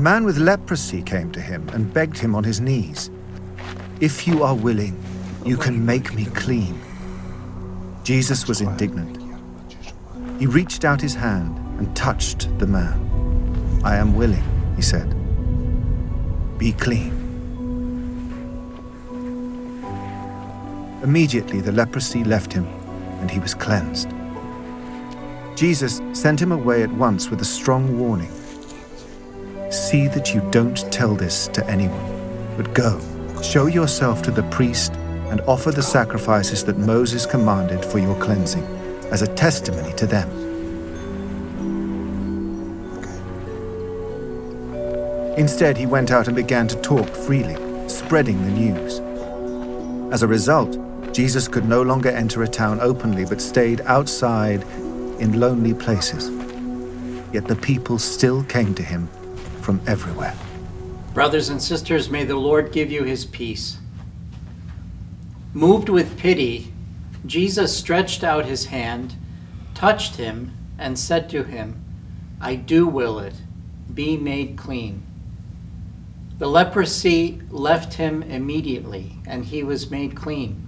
man with leprosy came to him and begged him on his knees, "If you are willing, you can make me clean." Jesus was indignant. He reached out his hand and touched the man. "I am willing," he said. "Be clean." Immediately the leprosy left him and he was cleansed. Jesus sent him away at once with a strong warning. "See that you don't tell this to anyone, but go, show yourself to the priest and offer the sacrifices that Moses commanded for your cleansing, as a testimony to them." Instead, he went out and began to talk freely, spreading the news. As a result, Jesus could no longer enter a town openly, but stayed outside in lonely places. Yet the people still came to him from everywhere. Brothers and sisters, may the Lord give you his peace. Moved with pity, Jesus stretched out his hand, touched him, and said to him, "I do will it. Be made clean." The leprosy left him immediately, and he was made clean.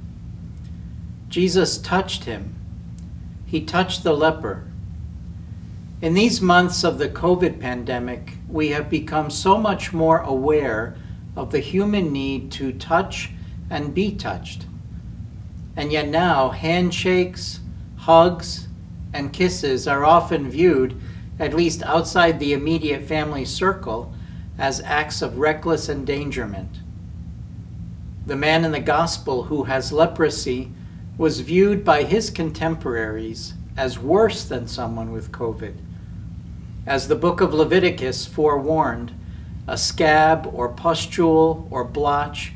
Jesus touched him. He touched the leper. In these months of the COVID pandemic, we have become so much more aware of the human need to touch and be touched. And yet now, handshakes, hugs, and kisses are often viewed, at least outside the immediate family circle, as acts of reckless endangerment. The man in the gospel who has leprosy was viewed by his contemporaries as worse than someone with COVID. As the book of Leviticus forewarned, a scab or pustule or blotch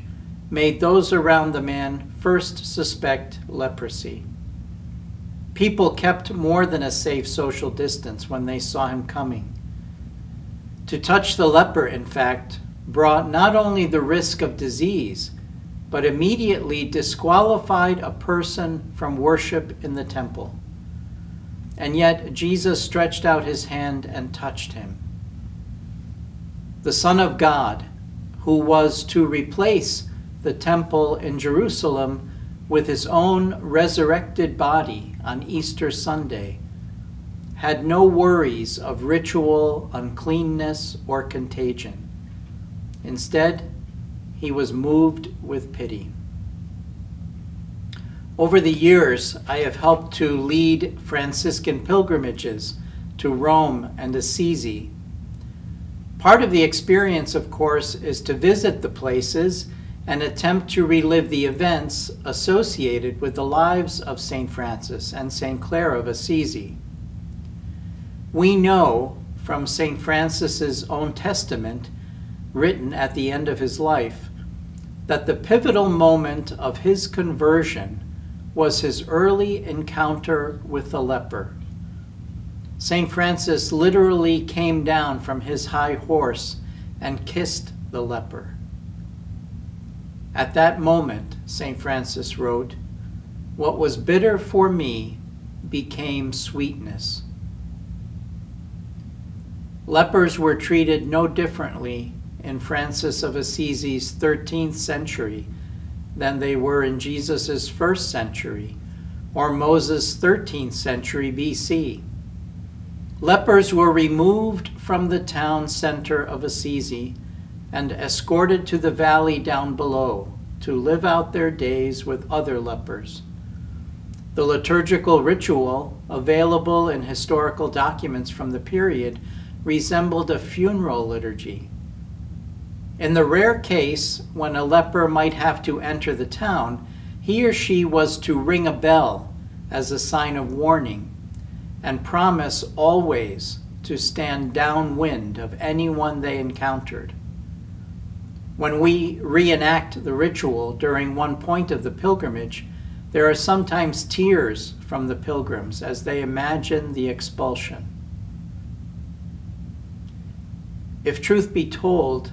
made those around the man first suspect leprosy. People kept more than a safe social distance when they saw him coming. To touch the leper, in fact, brought not only the risk of disease, but immediately disqualified a person from worship in the temple. And yet Jesus stretched out his hand and touched him. The Son of God, who was to replace the temple in Jerusalem with his own resurrected body on Easter Sunday, had no worries of ritual uncleanness or contagion. Instead, he was moved with pity. Over the years, I have helped to lead Franciscan pilgrimages to Rome and Assisi. Part of the experience, of course, is to visit the places and attempt to relive the events associated with the lives of St. Francis and St. Clare of Assisi. We know from St. Francis's own testament, written at the end of his life, that the pivotal moment of his conversion was his early encounter with the leper. St. Francis literally came down from his high horse and kissed the leper. At that moment, St. Francis wrote, "What was bitter for me became sweetness." Lepers were treated no differently in Francis of Assisi's 13th century than they were in Jesus' 1st century or Moses' 13th century BC. Lepers were removed from the town center of Assisi and escorted to the valley down below to live out their days with other lepers. The liturgical ritual, available in historical documents from the period, resembled a funeral liturgy. In the rare case when a leper might have to enter the town, he or she was to ring a bell as a sign of warning and promise always to stand downwind of anyone they encountered. When we reenact the ritual during one point of the pilgrimage, there are sometimes tears from the pilgrims as they imagine the expulsion. If truth be told,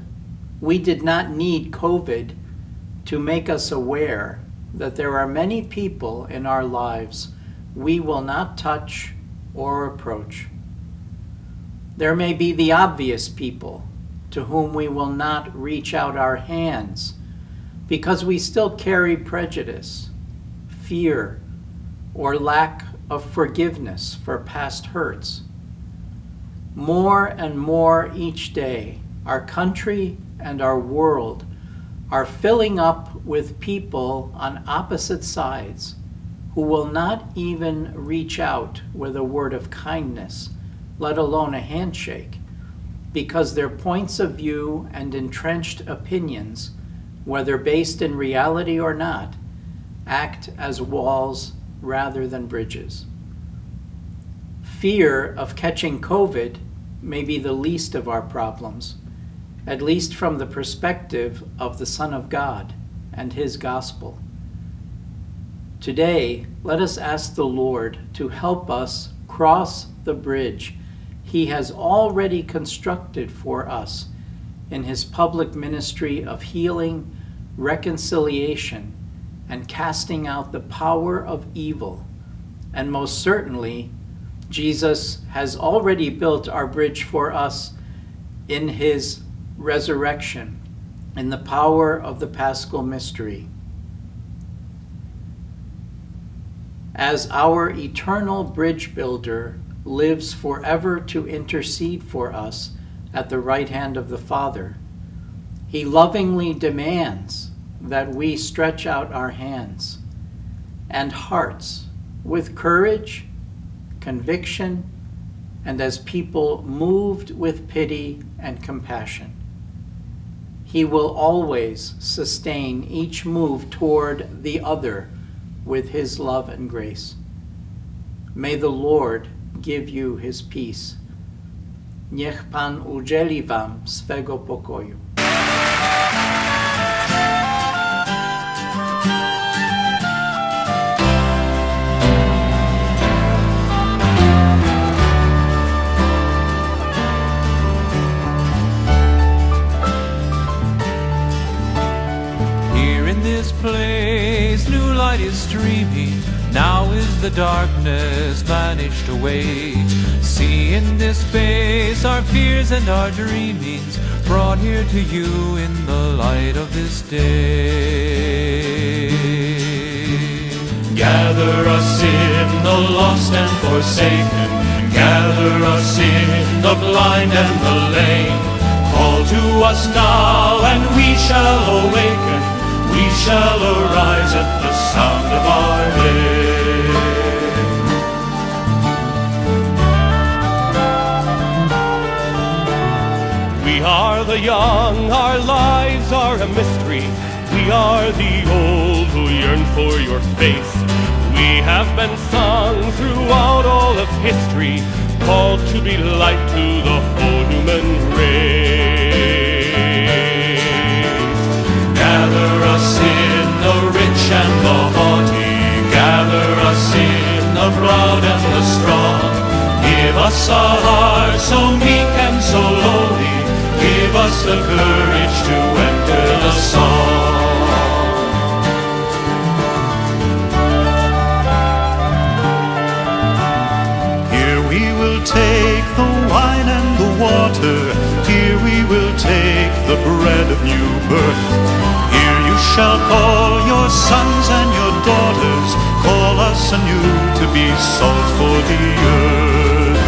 we did not need COVID to make us aware that there are many people in our lives we will not touch or approach. There may be the obvious people to whom we will not reach out our hands because we still carry prejudice, fear, or lack of forgiveness for past hurts. More and more each day, our country and our world are filling up with people on opposite sides who will not even reach out with a word of kindness, let alone a handshake, because their points of view and entrenched opinions, whether based in reality or not, act as walls rather than bridges. Fear of catching COVID may be the least of our problems, at least from the perspective of the Son of God and His gospel. Today, let us ask the Lord to help us cross the bridge He has already constructed for us in His public ministry of healing, reconciliation, and casting out the power of evil. And most certainly, Jesus has already built our bridge for us in His resurrection, in the power of the Paschal mystery. As our eternal bridge builder lives forever to intercede for us at the right hand of the Father, He lovingly demands that we stretch out our hands and hearts with courage, conviction, and as people moved with pity and compassion. He will always sustain each move toward the other with His love and grace. May the Lord give you His peace. Niech Pan udzieli wam swego pokoju. Place, new light is streaming. Now is the darkness vanished away. See in this space our fears and our dreamings brought here to you in the light of this day. Gather us in the lost and forsaken. Gather us in the blind and the lame. Call to us now and we shall awaken. We shall arise at the sound of our name. We are the young, our lives are a mystery. We are the old who yearn for your face. We have been sung throughout all of history, called to be light to the whole human race. Gather us in the rich and the haughty, gather us in the proud and the strong. Give us a heart so meek and so lowly, give us the courage to enter the song. Here we will take the wine and the water, here we will take the bread of new birth. Here you shall call your sons and your daughters, call us anew to be salt for the earth.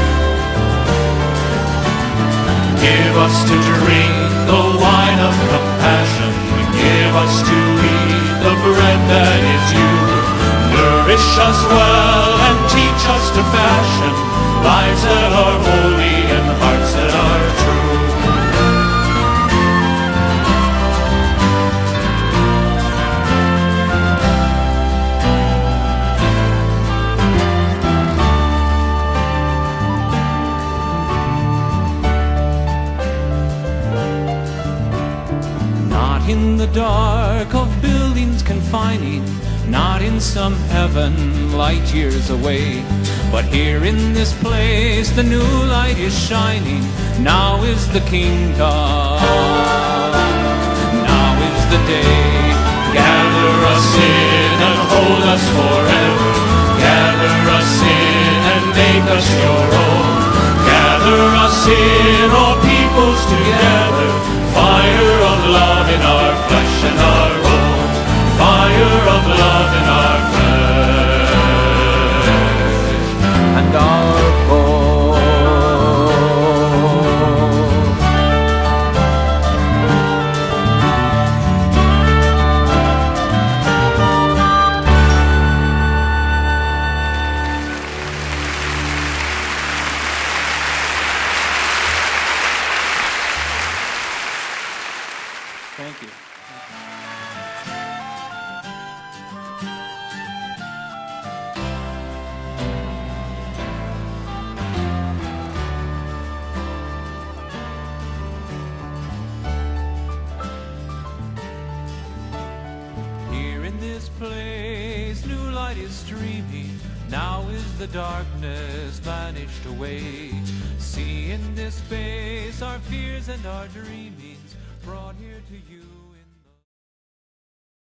Give us to drink the wine of compassion, give us to eat the bread that is you. Nourish us well and teach us to fashion lives that are holy and hearts that are true. Not in the dark of buildings confining, not in some heaven light years away, but here in this place the new light is shining. Now is the kingdom, now is the day. Gather us in and hold us forever, gather us in and make us your own. Gather us in, all peoples together, Thank you. Here in this place, new light is streaming. Now is the darkness vanished away. See in this space our fears and our dreamings brought here to you.